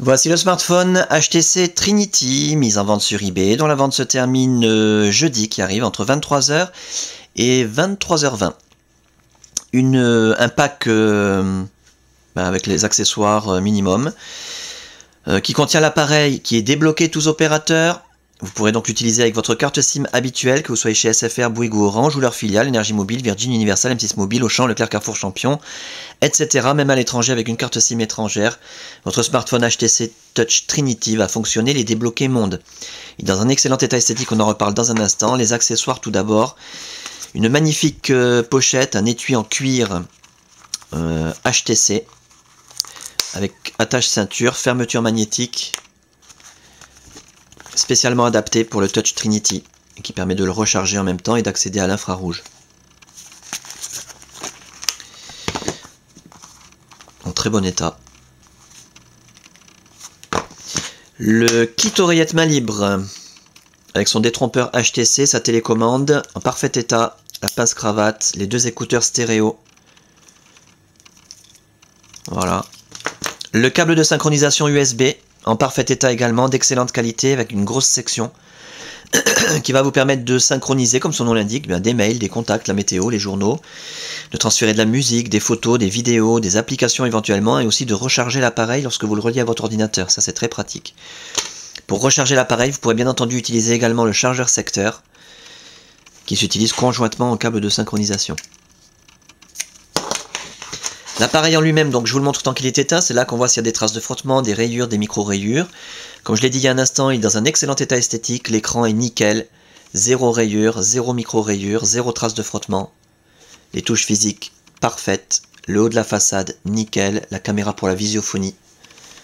Voici le smartphone HTC Trinity, mis en vente sur eBay, dont la vente se termine jeudi qui arrive entre 23h et 23h20. Un pack avec les accessoires minimum qui contient l'appareil qui est débloqué tous opérateurs. Vous pourrez donc l'utiliser avec votre carte SIM habituelle, que vous soyez chez SFR, Bouygues ou Orange, ou leur filiale, Énergie Mobile, Virgin, Universal, M6 Mobile, Auchan, Leclerc, Carrefour, Champion, etc. Même à l'étranger avec une carte SIM étrangère. Votre smartphone HTC Touch Trinity va fonctionner, les débloquer monde. Il est dans un excellent état esthétique, on en reparle dans un instant. Les accessoires tout d'abord. Une magnifique pochette, un étui en cuir HTC, avec attache ceinture, fermeture magnétique, spécialement adapté pour le Touch Trinity, et qui permet de le recharger en même temps et d'accéder à l'infrarouge. En très bon état. Le kit oreillette main libre, avec son détrompeur HTC, sa télécommande, en parfait état, la pince cravate, les deux écouteurs stéréo. Voilà. Le câble de synchronisation USB, en parfait état également, d'excellente qualité, avec une grosse section qui va vous permettre de synchroniser, comme son nom l'indique, des mails, des contacts, la météo, les journaux, de transférer de la musique, des photos, des vidéos, des applications éventuellement, et aussi de recharger l'appareil lorsque vous le reliez à votre ordinateur. Ça, c'est très pratique. Pour recharger l'appareil, vous pourrez bien entendu utiliser également le chargeur secteur, qui s'utilise conjointement en câble de synchronisation. L'appareil en lui-même, donc je vous le montre tant qu'il est éteint, c'est là qu'on voit s'il y a des traces de frottement, des rayures, des micro-rayures. Comme je l'ai dit il y a un instant, il est dans un excellent état esthétique, l'écran est nickel, zéro rayure, zéro micro-rayure, zéro trace de frottement. Les touches physiques parfaites, le haut de la façade nickel, la caméra pour la visiophonie.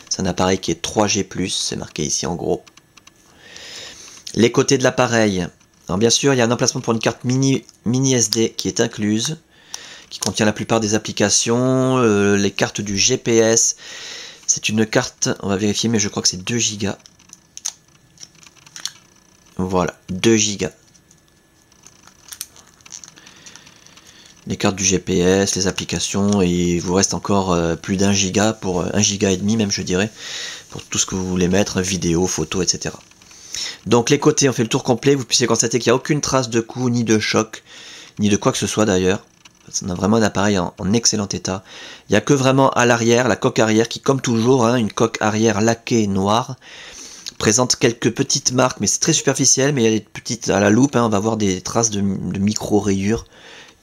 C'est un appareil qui est 3G+, c'est marqué ici en gros. Les côtés de l'appareil, alors bien sûr il y a un emplacement pour une carte mini SD qui est incluse, qui contient la plupart des applications, les cartes du GPS. C'est une carte, on va vérifier, mais je crois que c'est 2 Go. Voilà, 2 Go. Les cartes du GPS, les applications, et il vous reste encore plus d'1 giga, pour 1,5 giga même je dirais, pour tout ce que vous voulez mettre, vidéo, photos, etc. Donc les côtés, on fait le tour complet, vous puissiez constater qu'il n'y a aucune trace de coup, ni de choc, ni de quoi que ce soit d'ailleurs. On a vraiment un appareil en excellent état. Il n'y a que vraiment à l'arrière, la coque arrière qui, comme toujours, une coque arrière laquée noire, présente quelques petites marques, mais c'est très superficiel, mais il y a des petites, à la loupe, on va voir des traces de micro-rayures,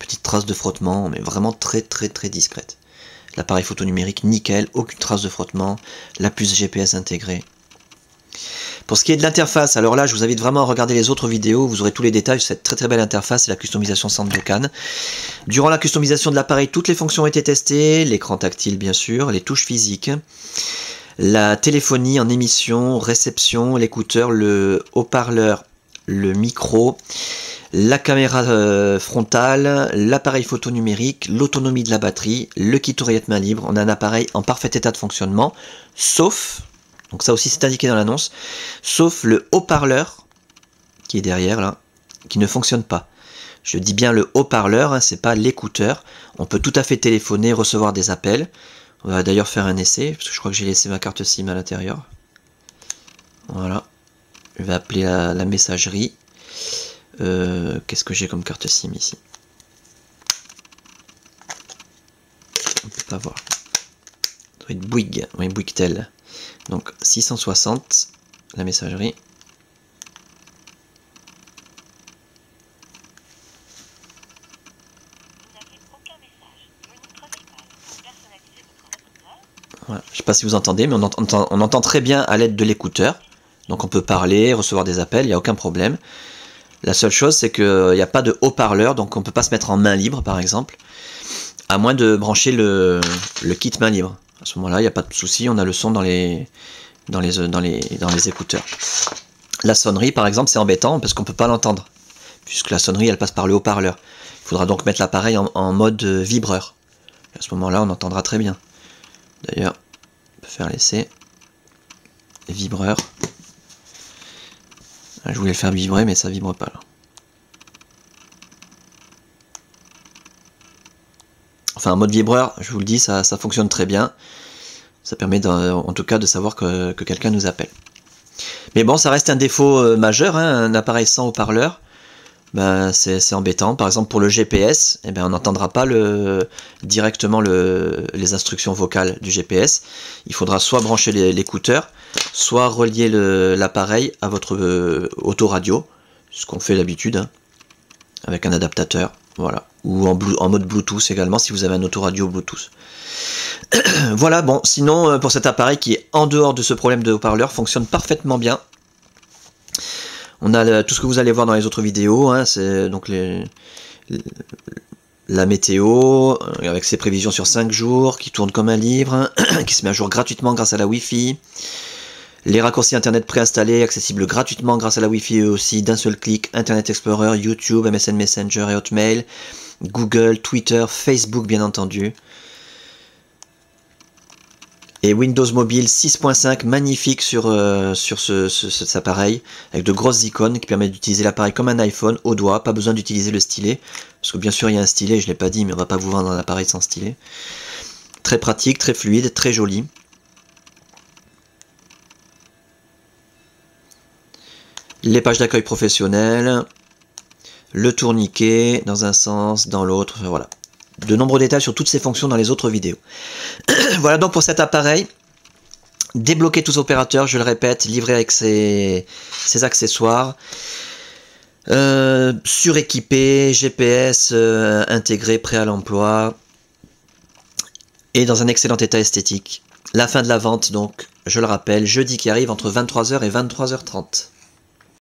petites traces de frottement, mais vraiment très discrètes. L'appareil photo numérique nickel, aucune trace de frottement, la puce GPS intégrée. Pour ce qui est de l'interface, alors là je vous invite vraiment à regarder les autres vidéos, vous aurez tous les détails sur cette très belle interface et la customisation centre de Cannes. Durant la customisation de l'appareil, toutes les fonctions ont été testées, l'écran tactile bien sûr, les touches physiques, la téléphonie en émission, réception, l'écouteur, le haut-parleur, le micro, la caméra frontale, l'appareil photo numérique, l'autonomie de la batterie, le kit oreillette main libre. On a un appareil en parfait état de fonctionnement, sauf... Donc ça aussi c'est indiqué dans l'annonce, sauf le haut-parleur qui est derrière là, qui ne fonctionne pas. Je dis bien le haut-parleur, c'est pas l'écouteur. On peut tout à fait téléphoner, recevoir des appels. On va d'ailleurs faire un essai, parce que je crois que j'ai laissé ma carte SIM à l'intérieur. Voilà. Je vais appeler la messagerie. Qu'est-ce que j'ai comme carte SIM ici? On peut pas voir. Ça doit être Bouygues, oui, Bouygues-Tel. Donc 660, la messagerie. Voilà. Je ne sais pas si vous entendez, mais on entend très bien à l'aide de l'écouteur. Donc on peut parler, recevoir des appels, il n'y a aucun problème. La seule chose, c'est qu'il n'y a pas de haut-parleur, donc on ne peut pas se mettre en main libre par exemple, à moins de brancher le kit main libre. À ce moment-là, il n'y a pas de souci, on a le son dans les écouteurs. La sonnerie, par exemple, c'est embêtant parce qu'on ne peut pas l'entendre, puisque la sonnerie, elle passe par le haut-parleur. Il faudra donc mettre l'appareil en mode vibreur. Et à ce moment-là, on entendra très bien. D'ailleurs, on peut faire l'essai. Vibreur. Je voulais le faire vibrer, mais ça vibre pas là. Enfin, en mode vibreur, je vous le dis, ça fonctionne très bien. Ça permet en tout cas de savoir que quelqu'un nous appelle. Mais bon, ça reste un défaut majeur, hein, un appareil sans haut-parleur. Ben, c'est embêtant. Par exemple, pour le GPS, eh ben, on n'entendra pas directement les instructions vocales du GPS. Il faudra soit brancher l'écouteur, soit relier l'appareil à votre autoradio, ce qu'on fait d'habitude, hein, avec un adaptateur, voilà. Ou en mode Bluetooth également, si vous avez un autoradio Bluetooth. Voilà, bon, sinon, pour cet appareil qui est en dehors de ce problème de haut-parleur, fonctionne parfaitement bien. On a tout ce que vous allez voir dans les autres vidéos, hein, c'est donc la météo, avec ses prévisions sur 5 jours, qui tourne comme un livre, qui se met à jour gratuitement grâce à la Wi-Fi. Les raccourcis internet préinstallés, accessibles gratuitement grâce à la Wi-Fi aussi, d'un seul clic, Internet Explorer, YouTube, MSN Messenger et Hotmail, Google, Twitter, Facebook bien entendu. Et Windows Mobile 6.5, magnifique sur cet appareil, avec de grosses icônes qui permettent d'utiliser l'appareil comme un iPhone, au doigt, pas besoin d'utiliser le stylet, parce que bien sûr il y a un stylet, je ne l'ai pas dit, mais on va pas vous vendre un appareil sans stylet. Très pratique, très fluide, très joli. Les pages d'accueil professionnelles, le tourniquet, dans un sens, dans l'autre, enfin, voilà. De nombreux détails sur toutes ces fonctions dans les autres vidéos. Voilà donc pour cet appareil. Débloquer tous opérateurs, je le répète, livré avec ses accessoires. Suréquipé, GPS intégré, prêt à l'emploi. Et dans un excellent état esthétique. La fin de la vente, donc, je le rappelle, jeudi qui arrive entre 23h et 23h30.